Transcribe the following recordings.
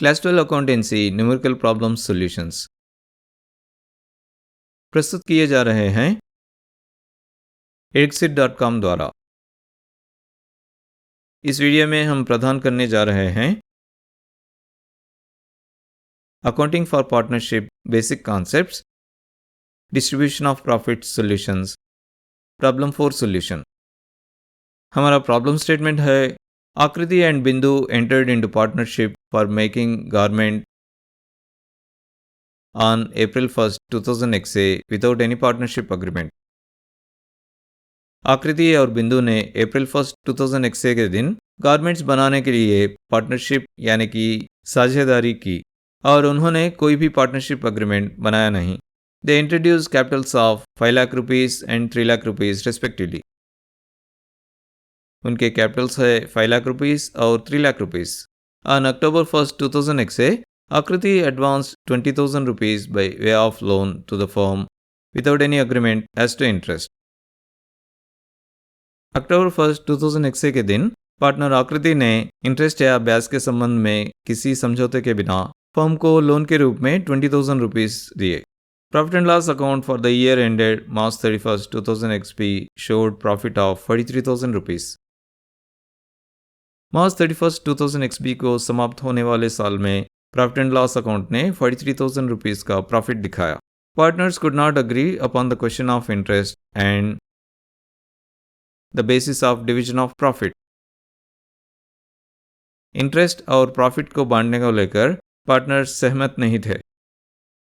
Class 12 accountancy numerical problem solutions प्रस्तुत किए जा रहे हैं edxit.com द्वारा। इस वीडियो में हम प्रदान करने जा रहे हैं accounting for partnership basic concepts, distribution of profit solutions, problem 4 solution. हमारा प्रॉब्लम स्टेटमेंट है आकृति एंड बिंदु entered into partnership for making garment on April 1st, 2000 without any partnership agreement। आकृति और बिंदु ने अप्रैल 1st, 2000 के दिन गारमेंट्स बनाने के लिए पार्टनरशिप यानी कि साझेदारी की और उन्होंने कोई भी पार्टनरशिप अग्रीमेंट बनाया नहीं। They introduce Capitals of 5 lakh rupees and 3 lakh rupees respectively. उनके कैपिटल्स है 5 लाख रुपीस और 3 lakh rupees. On October 1st, 2000 Akriti advanced 20,000 rupees by way of loan to the firm without any agreement as to interest। October 1st, 2001 के दिन partner आकृति ने interest या ब्याज के संबंध में किसी समझौते के बिना फर्म को लोन के रूप में 20,000 रुपीस दिए। Profit and loss account for the year ended March 31st, 2000 showed profit of 43,000 rupees. March 31st, 2000 को समाप्त होने वाले साल में प्रॉफिट एंड लॉस अकाउंट ने 43,000 रुपीस का प्रॉफिट दिखाया। Partners could not agree upon the question of interest and the basis of division of profit. Interest और प्रॉफिट को बांटने को लेकर पार्टनर्स सहमत नहीं थे।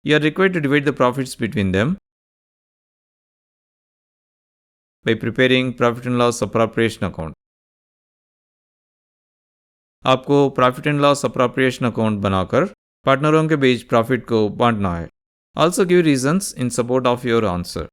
You are required to divide the profits between them by preparing profit and loss appropriation account. आपको profit and loss appropriation account बनाकर पार्टनरों के बीच प्रॉफिट को बांटना है। Also give reasons in support of your answer.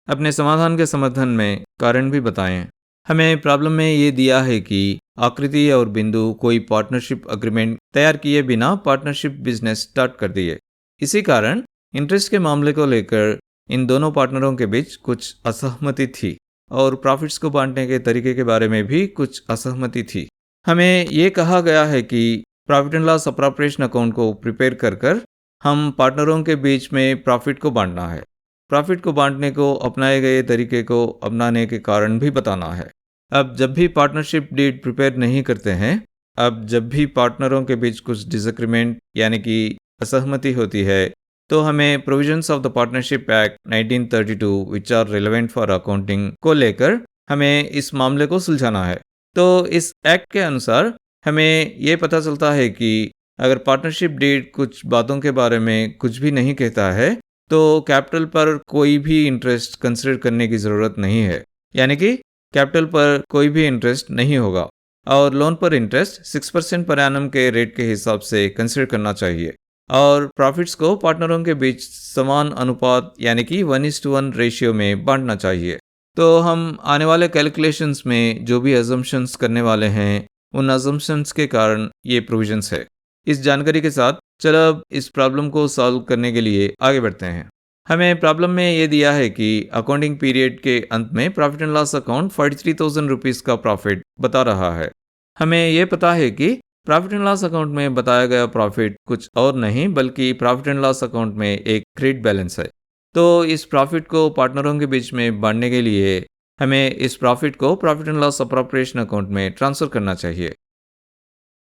अपने समाधान के समर्थन में कारण भी बताएं। हमें प्रॉब्लम में ये दिया है कि आकृति और बिंदु कोई पार्टनरशिप अग्रीमेंट तैयार किए बिना पार्टनरशिप बिजनेस स्टार्ट कर दिए। इसी कारण इंटरेस्ट के मामले को लेकर इन दोनों पार्टनरों के बीच कुछ असहमति थी और प्रॉफिट्स को बांटने के तरीके के बारे में भी कुछ असहमति थी। हमें ये कहा गया है कि profit and loss appropriation account को प्रिपेयर कर हम पार्टनरों के बीच में प्रॉफिट को बांटना है। प्रॉफिट को बांटने को अपनाए गए तरीके को अपनाने के कारण भी बताना है। अब जब भी पार्टनरशिप डीड प्रिपेयर नहीं करते हैं, अब जब भी पार्टनरों के बीच कुछ डिसएग्रीमेंट यानी कि असहमति होती है, तो हमें provisions of the partnership act 1932 which are relevant for accounting को लेकर हमें इस मामले को सुलझाना है। तो इस एक्ट के अनुसार हमें ये पता चलता है कि अगर पार्टनरशिप डीड कुछ बातों के बारे में कुछ भी नहीं कहता है तो कैपिटल पर कोई भी इंटरेस्ट कंसिडर करने की ज़रूरत नहीं है, यानी कि कैपिटल पर कोई भी इंटरेस्ट नहीं होगा और लोन पर इंटरेस्ट 6% पर एनम के रेट के हिसाब से कंसिडर करना चाहिए और प्रॉफिट्स को पार्टनरों के बीच समान अनुपात यानी कि 1:1 रेशियो में बांटना चाहिए। तो हम आने वाले कैलकुलेशंस में जो भी अजम्पशंस करने वाले हैं, उन अजम्पशंस के कारण ये प्रोविजंस है। इस जानकारी के साथ चलो अब इस प्रॉब्लम को सॉल्व करने के लिए आगे बढ़ते हैं। हमें प्रॉब्लम में ये दिया है कि अकाउंटिंग पीरियड के अंत में profit and loss account 43,000 rupees का प्रॉफिट बता रहा है। हमें ये पता है कि प्रॉफिट एंड लॉस अकाउंट में बताया गया प्रॉफिट कुछ और नहीं बल्कि प्रॉफिट एंड लॉस अकाउंट में एक क्रेडिट बैलेंस है। तो इस प्रॉफिट को पार्टनरों के बीच में बांटने के लिए हमें इस प्रॉफिट को profit and loss appropriation account में ट्रांसफर करना चाहिए।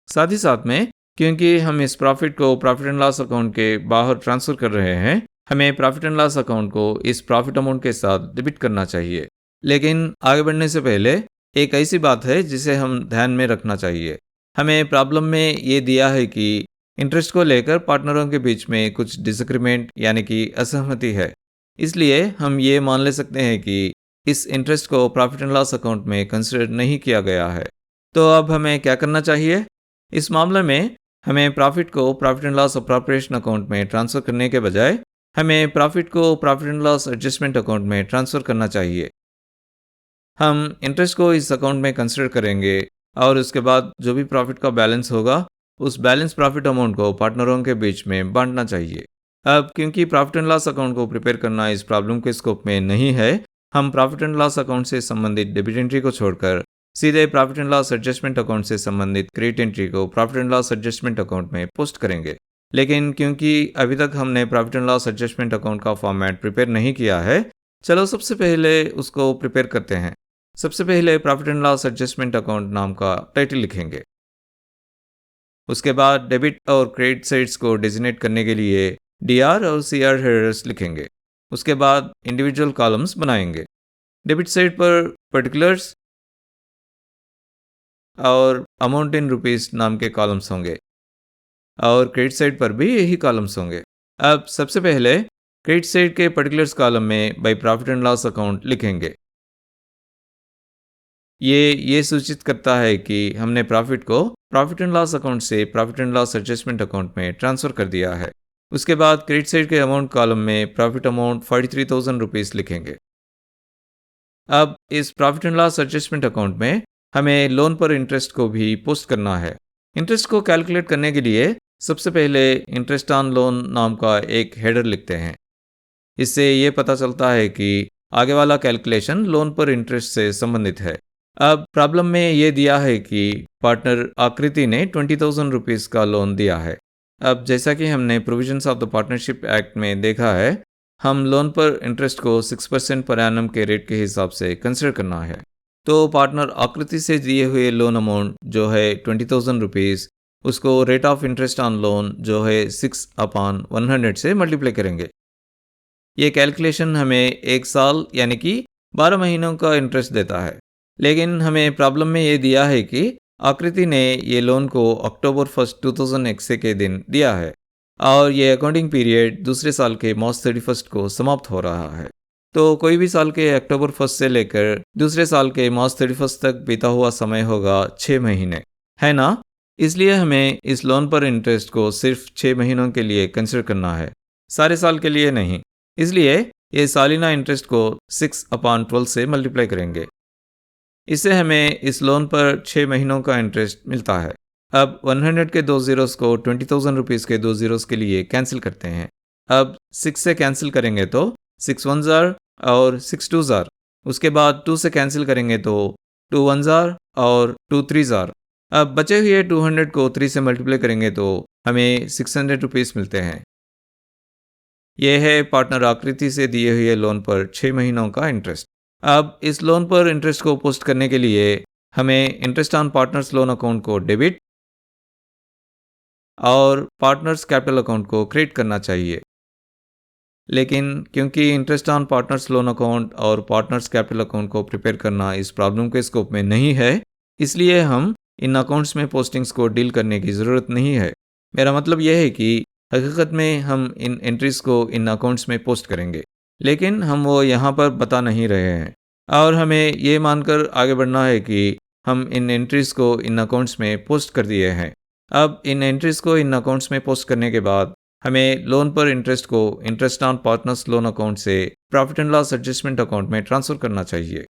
साथ ही साथ में क्योंकि हम इस प्रॉफिट को प्रॉफिट एंड लॉस अकाउंट के बाहर ट्रांसफर कर रहे हैं, हमें प्रॉफिट एंड लॉस अकाउंट को इस प्रॉफिट अमाउंट के साथ डेबिट करना चाहिए। लेकिन आगे बढ़ने से पहले एक ऐसी बात है जिसे हम ध्यान में रखना चाहिए। हमें प्रॉब्लम में ये दिया है कि इंटरेस्ट को लेकर पार्टनरों के बीच में कुछ डिसएग्रीमेंट यानी कि असहमति है। इसलिए हम ये मान ले सकते हैं कि इस इंटरेस्ट को प्रॉफिट एंड लॉस अकाउंट में कंसिडर नहीं किया गया है। तो अब हमें क्या करना चाहिए? इस मामले में हमें प्रॉफिट को profit and loss appropriation account में ट्रांसफर करने के बजाय हमें प्रॉफिट को profit and loss adjustment account में ट्रांसफर करना चाहिए। हम इंटरेस्ट को इस अकाउंट में कंसिडर करेंगे और उसके बाद जो भी प्रॉफिट का बैलेंस होगा उस बैलेंस प्रॉफिट अमाउंट को पार्टनरों के बीच में बांटना चाहिए। अब क्योंकि प्रॉफिट एंड लॉस अकाउंट को प्रिपेयर करना इस प्रॉब्लम के स्कोप में नहीं है, हम प्रॉफिट एंड लॉस अकाउंट से संबंधित डेबिट एंट्री को छोड़कर सीधे profit and loss adjustment account से संबंधित क्रेडिट एंट्री को profit and loss adjustment account में पोस्ट करेंगे। लेकिन क्योंकि अभी तक हमने profit and loss adjustment account का फॉर्मेट प्रिपेयर नहीं किया है, चलो सबसे पहले उसको प्रिपेयर करते हैं। सबसे पहले profit and loss adjustment account नाम का टाइटल लिखेंगे। उसके बाद डेबिट और क्रेडिट साइड्स को डिजिग्नेट करने के लिए डीआर और सीआर हेडर्स लिखेंगे। उसके बाद इंडिविजुअल कॉलम्स बनाएंगे। डेबिट साइड पर पर्टिकुलर्स और अमाउंट इन रुपीस नाम के कॉलम्स होंगे और क्रेडिट साइड पर भी यही कॉलम्स होंगे। अब सबसे पहले क्रेडिट साइड के पर्टिकुलर्स कॉलम में by profit and loss account लिखेंगे। ये सूचित करता है कि हमने प्रॉफिट को प्रॉफिट एंड लॉस अकाउंट से profit and loss adjustment account में ट्रांसफर कर दिया है। उसके बाद क्रेडिट साइड के अमाउंट कॉलम में प्रॉफिट अमाउंट 43,000 रुपीस लिखेंगे। अब इस profit and loss adjustment account में हमें लोन पर इंटरेस्ट को भी पोस्ट करना है। इंटरेस्ट को कैलकुलेट करने के लिए सबसे पहले इंटरेस्ट ऑन लोन नाम का एक हेडर लिखते हैं। इससे ये पता चलता है कि आगे वाला कैलकुलेशन लोन पर इंटरेस्ट से संबंधित है। अब प्रॉब्लम में ये दिया है कि पार्टनर आकृति ने 20,000 रुपीस का लोन दिया है। अब जैसा कि हमने provisions of the partnership act में देखा है, हम लोन पर इंटरेस्ट को 6% पर एनम के रेट के हिसाब से कंसिडर करना है। तो पार्टनर आकृति से दिए हुए लोन अमाउंट जो है 20,000 रुपीस, उसको rate of interest on loan जो है 6/100 से मल्टीप्लाई करेंगे। ये कैलकुलेशन हमें एक साल यानी कि 12 महीनों का इंटरेस्ट देता है। लेकिन हमें प्रॉब्लम में ये दिया है कि आकृति ने ये लोन को अक्टूबर 1, 2001 के दिन दिया है और ये अकाउंटिंग पीरियड दूसरे साल के मार्च 31 को समाप्त हो रहा है। तो कोई भी साल के अक्टूबर 1 से लेकर दूसरे साल के मार्च 31 तक बीता हुआ समय होगा 6 महीने, है ना? इसलिए हमें इस लोन पर इंटरेस्ट को सिर्फ 6 महीनों के लिए कंसिडर करना है, सारे साल के लिए नहीं। इसलिए ये सालिना इंटरेस्ट को 6/12 से मल्टीप्लाई करेंगे। इससे हमें इस लोन पर 6 महीनों का इंटरेस्ट मिलता है। अब 100 के 2 जीरोस को 20,000 रुपीस के 2 जीरोस के लिए कैंसिल करते हैं। अब 6 से कैंसिल करेंगे तो 6 1 जार और 6 2 जार। उसके बाद 2 से कैंसिल करेंगे तो 2 1 जार और 2 3 जार। अब बचे हुए 200 को 3 से मल्टीप्लाई करेंगे तो हमें 600 रुपीस मिलते हैं। यह है पार्टनर आकृति से दिए हुए लोन पर 6 महीनों का इंटरेस्ट। अब इस लोन पर इंटरेस्ट को पोस्ट करने के लिए हमें interest on partners loan account को डेबिट और पार्टनर्स कैपिटल अकाउंट को क्रेडिट करना चाहिए। लेकिन क्योंकि interest on partners loan account और पार्टनर्स कैपिटल अकाउंट को प्रिपेयर करना इस प्रॉब्लम के स्कोप में नहीं है, इसलिए हम इन अकाउंट्स में पोस्टिंग्स को डील करने की ज़रूरत नहीं है। मेरा मतलब यह है कि हकीकत में हम इन एंट्रीज को इन अकाउंट्स में पोस्ट करेंगे, लेकिन हम वो यहाँ पर बता नहीं रहे हैं। और हमें ये मानकर आगे बढ़ना है कि हम इन एंट्रीज को इन अकाउंट्स में पोस्ट कर दिए हैं। अब इन एंट्रीज को इन अकाउंट्स में पोस्ट करने के बाद हमें लोन पर इंटरेस्ट को interest on partners loan account से profit and loss adjustment account में ट्रांसफ़र करना चाहिए।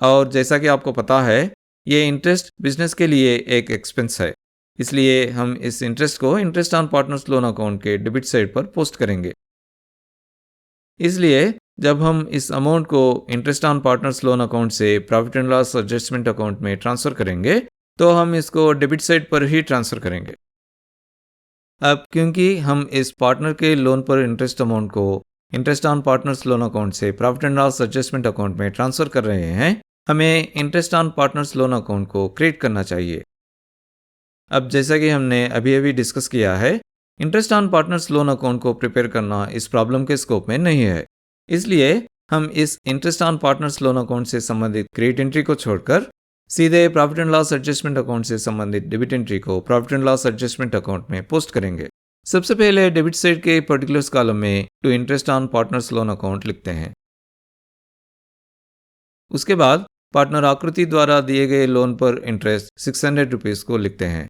और जैसा कि आपको पता है, ये इंटरेस्ट बिजनेस के लिए एक एक्सपेंस है, इसलिए हम इस इंटरेस्ट को interest on partners loan account के डेबिट साइड पर पोस्ट करेंगे। इसलिए जब हम इस अमाउंट को interest on partners loan account से profit and loss adjustment account में ट्रांसफ़र करेंगे तो हम इसको डेबिट साइड पर ही ट्रांसफ़र करेंगे। अब क्योंकि हम इस पार्टनर के लोन पर इंटरेस्ट अमाउंट को interest on partners loan account से profit and loss adjustment account में ट्रांसफ़र कर रहे हैं, हमें interest on partners loan account को क्रिएट करना चाहिए। अब जैसा कि हमने अभी डिस्कस किया है, interest on partners loan account को प्रिपेयर करना इस प्रॉब्लम के स्कोप में नहीं है। इसलिए हम इस interest on partners loan account से संबंधित क्रेडिट एंट्री को छोड़कर सीधे profit and loss adjustment account से संबंधित डेबिट एंट्री को profit and loss adjustment account में पोस्ट करेंगे। सबसे पहले डेबिट साइड के पर्टिकुलर्स कॉलम में to interest on partners loan account लिखते हैं। उसके बाद पार्टनर आकृति द्वारा दिए गए लोन पर इंटरेस्ट 600 रुपीज़ को लिखते हैं।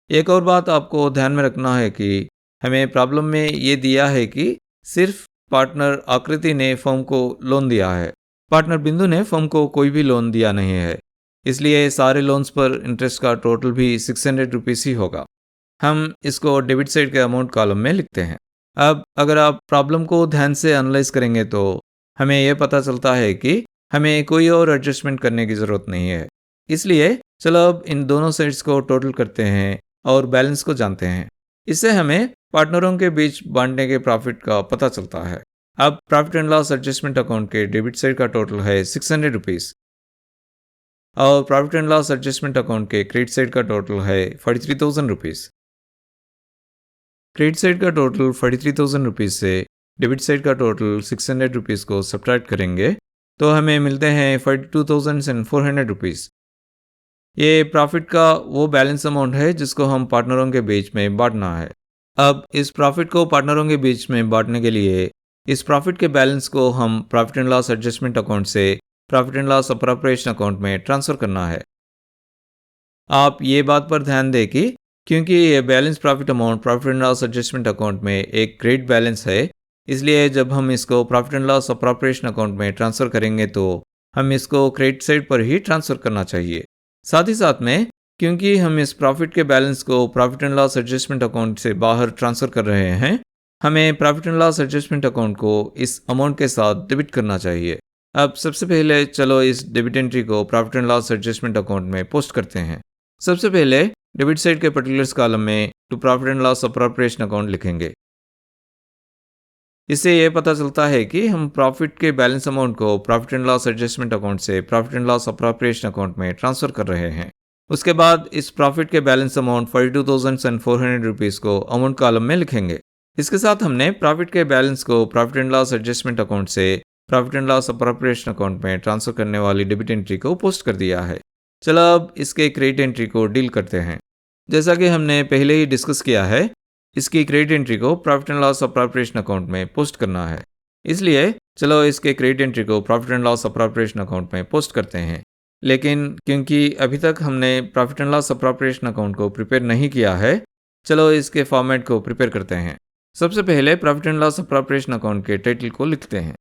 एक और बात आपको ध्यान में रखना है कि हमें प्रॉब्लम में ये दिया है कि सिर्फ पार्टनर आकृति ने फर्म को लोन दिया है, पार्टनर बिंदु ने फर्म को कोई भी लोन दिया नहीं है। इसलिए सारे लोन्स पर इंटरेस्ट का टोटल भी 600 रुपीज़ ही होगा। हम इसको डेबिट साइड के अमाउंट कॉलम में लिखते हैं। अब अगर आप प्रॉब्लम को ध्यान से एनालाइज करेंगे तो हमें यह पता चलता है कि हमें कोई और एडजस्टमेंट करने की ज़रूरत नहीं है। इसलिए चलो अब इन दोनों साइड्स को टोटल करते हैं और बैलेंस को जानते हैं। इससे हमें पार्टनरों के बीच बांटने के प्रॉफिट का पता चलता है। अब profit and loss adjustment account के डेबिट साइड का टोटल है 600 रुपीज़ और profit and loss adjustment account के क्रेडिट साइड का टोटल है 43,000 रुपीज़। क्रेडिट साइड का टोटल 43,000 रुपीज़ से डेबिट साइड का टोटल 600 रुपीज़ को सब्ट्रैक्ट करेंगे तो हमें मिलते हैं 42,400 रुपीज़। ये प्रॉफिट का वो बैलेंस अमाउंट है जिसको हम पार्टनरों के बीच में बांटना है। अब इस प्रॉफिट को पार्टनरों के बीच में बांटने के लिए इस प्रॉफिट के बैलेंस को हम profit and loss adjustment account से profit and loss appropriation account में ट्रांसफ़र करना है। आप ये बात पर ध्यान दें कि क्योंकि ये balance profit amount profit and loss adjustment account में एक क्रेडिट बैलेंस है, इसलिए जब हम इसको profit and loss appropriation account में ट्रांसफ़र करेंगे तो हम इसको क्रेडिट साइड पर ही ट्रांसफ़र करना चाहिए। साथ ही साथ में क्योंकि हम इस प्रॉफिट के बैलेंस को profit and loss adjustment account से बाहर ट्रांसफ़र कर रहे हैं, हमें profit and loss adjustment account को इस अमाउंट के साथ डेबिट करना चाहिए। अब सबसे पहले चलो इस डेबिट एंट्री को profit and loss adjustment account में पोस्ट करते हैं। सबसे पहले डेबिट साइड के पर्टिकुलर्स कॉलम में to profit and loss appropriation account लिखेंगे। इससे ये पता चलता है कि हम प्रॉफिट के बैलेंस अमाउंट को profit and loss adjustment account से profit and loss appropriation account में ट्रांसफ़र कर रहे हैं। उसके बाद इस प्रॉफिट के बैलेंस अमाउंट 42,400 रुपीज़ को अमाउंट कॉलम में लिखेंगे। इसके साथ हमने प्रॉफिट के बैलेंस को profit and loss adjustment account से profit and loss appropriation account में ट्रांसफ़र करने वाली डेबिट एंट्री को पोस्ट कर दिया है। चलो अब इसके क्रेडिट एंट्री को डील करते हैं। जैसा कि हमने पहले ही डिस्कस किया है, इसकी क्रेडिट एंट्री को profit and loss appropriation account में पोस्ट करना है। इसलिए चलो इसके क्रेडिट एंट्री को profit and loss appropriation account में पोस्ट करते हैं। लेकिन क्योंकि अभी तक हमने profit and loss appropriation account को प्रिपेयर नहीं किया है, चलो इसके फॉर्मेट को प्रिपेयर करते हैं। सबसे पहले profit and loss appropriation account के टाइटल को लिखते हैं।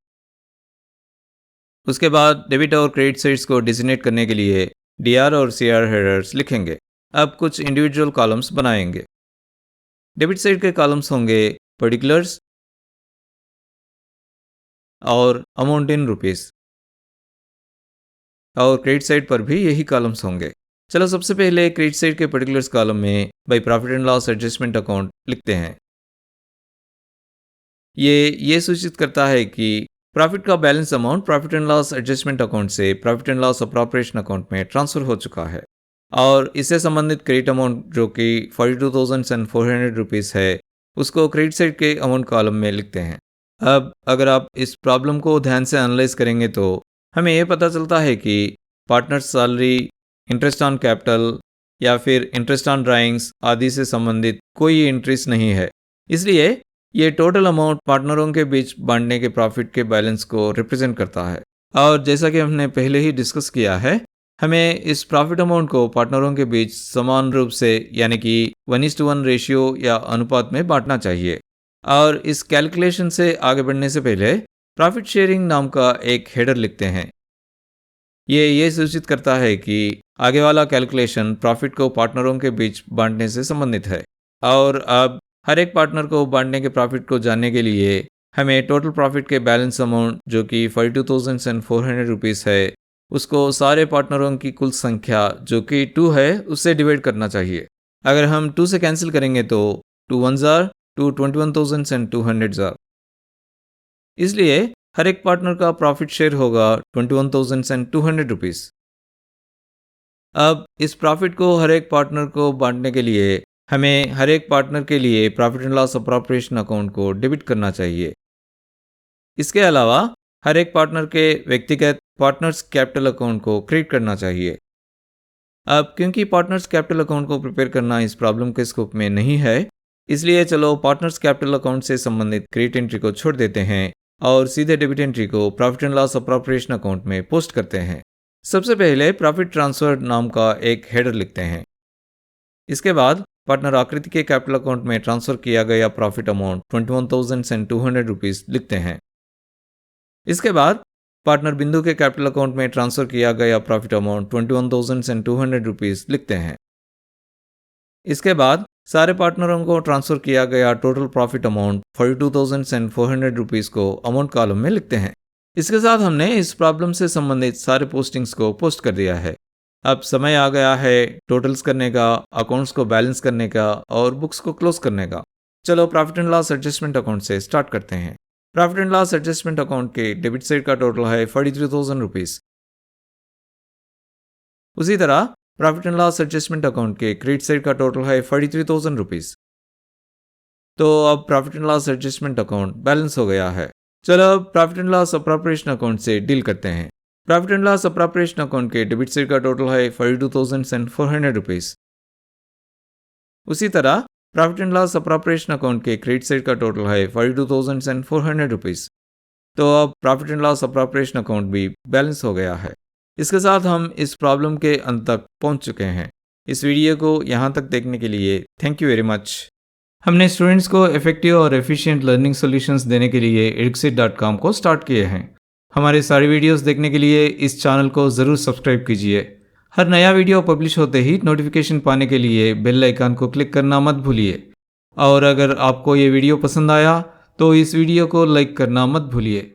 उसके बाद डेबिट और क्रेडिट साइड्स को डिजिग्नेट करने के लिए DR और CR हेडर्स लिखेंगे। अब कुछ इंडिविजुअल कॉलम्स बनाएंगे। डेबिट साइड के कॉलम्स होंगे पर्टिकुलर्स और अमाउंट इन रुपीस और क्रेडिट साइड पर भी यही कॉलम्स होंगे। चलो सबसे पहले क्रेडिट साइड के पर्टिकुलर्स कॉलम में by profit and loss adjustment account लिखते हैं। ये सूचित करता है कि प्रॉफिट का balance amount profit and loss adjustment account से profit and loss appropriation account में ट्रांसफ़र हो चुका है और इससे संबंधित क्रेडिट अमाउंट जो कि 42,400 रुपीज़ है, उसको क्रेडिट साइड के अमाउंट कॉलम में लिखते हैं। अब अगर आप इस प्रॉब्लम को ध्यान से एनालाइज करेंगे तो हमें यह पता चलता है कि partners salary, interest on capital या फिर इंटरेस्ट ऑन ड्राइंग्स आदि से संबंधित कोई इंटरेस्ट नहीं है। इसलिए ये टोटल अमाउंट पार्टनरों के बीच बांटने के प्रॉफिट के बैलेंस को रिप्रेजेंट करता है। और जैसा कि हमने पहले ही डिस्कस किया है, हमें इस प्रॉफिट अमाउंट को पार्टनरों के बीच समान रूप से यानी कि 1:1 रेशियो या अनुपात में बांटना चाहिए। और इस कैलकुलेशन से आगे बढ़ने से पहले प्रॉफिट शेयरिंग नाम का एक हेडर लिखते हैं। ये सूचित करता है कि आगे वाला कैलकुलेशन प्रॉफिट को पार्टनरों के बीच बांटने से संबंधित है। और अब हर एक पार्टनर को बांटने के प्रॉफिट को जानने के लिए हमें टोटल प्रॉफिट के बैलेंस अमाउंट जो कि 42,400 रुपीज़ है, उसको सारे पार्टनरों की कुल संख्या जो कि 2 है उससे डिवाइड करना चाहिए। अगर हम 2 से कैंसिल करेंगे तो 2 1s are 2 21,200 are। इसलिए हर एक पार्टनर का प्रॉफिट शेयर होगा 21,200 रुपीज़। अब इस प्रॉफिट को हर एक पार्टनर को बांटने के लिए हमें हर एक पार्टनर के लिए profit and loss appropriation account को डेबिट करना चाहिए। इसके अलावा हर एक पार्टनर के व्यक्तिगत पार्टनर्स कैपिटल अकाउंट को क्रिएट करना चाहिए। अब क्योंकि पार्टनर्स कैपिटल अकाउंट को प्रिपेयर करना इस प्रॉब्लम के स्कोप में नहीं है, इसलिए चलो पार्टनर्स कैपिटल अकाउंट से संबंधित क्रेडिट एंट्री को छोड़ देते हैं और सीधे डेबिट एंट्री को profit and loss appropriation account में पोस्ट करते हैं। सबसे पहले प्रॉफिट ट्रांसफर नाम का एक हेडर लिखते हैं। इसके बाद पार्टनर आकृति के कैपिटल अकाउंट में ट्रांसफर किया गया प्रॉफिट अमाउंट 21,200 रुपीज़ लिखते हैं। इसके बाद पार्टनर बिंदु के कैपिटल अकाउंट में ट्रांसफर किया गया प्रॉफिट अमाउंट 21,200 रुपीज़ लिखते हैं। इसके बाद सारे पार्टनरों को ट्रांसफर किया गया टोटल प्रॉफिट अमाउंट 42,400 रुपीज़ को अमाउंट कॉलम में लिखते हैं। इसके साथ हमने इस प्रॉब्लम से संबंधित सारे पोस्टिंग्स को पोस्ट कर दिया है। अब समय आ गया है टोटल्स करने का, अकाउंट्स को बैलेंस करने का और बुक्स को क्लोज करने का। चलो profit and loss adjustment account से स्टार्ट करते हैं। Profit and loss adjustment account के डेबिट साइड का टोटल है 43,000 रुपीज। उसी तरह profit and loss adjustment account के क्रेडिट साइड का टोटल है 43,000 रुपीज। तो अब profit and loss adjustment account balance हो गया है। चलो अब profit and loss appropriation account से डील करते हैं। Profit and loss appropriation account के डेबिट साइड का टोटल है 42,400 रुपीज। उसी तरह profit and loss appropriation account के क्रेडिट साइड का टोटल है 42,400 रुपीज। तो अब profit and loss appropriation account भी बैलेंस हो गया है। इसके साथ हम इस प्रॉब्लम के अंत तक पहुंच चुके हैं। इस वीडियो को यहाँ तक देखने के लिए थैंक यू वेरी मच। हमने स्टूडेंट्स को इफेक्टिव और एफिशिएंट लर्निंग सॉल्यूशंस देने के लिए eduxit.com को स्टार्ट किए हैं। हमारे सारे वीडियोस देखने के लिए इस चैनल को ज़रूर सब्सक्राइब कीजिए। हर नया वीडियो पब्लिश होते ही नोटिफिकेशन पाने के लिए बेल आइकन को क्लिक करना मत भूलिए। और अगर आपको ये वीडियो पसंद आया तो इस वीडियो को लाइक करना मत भूलिए।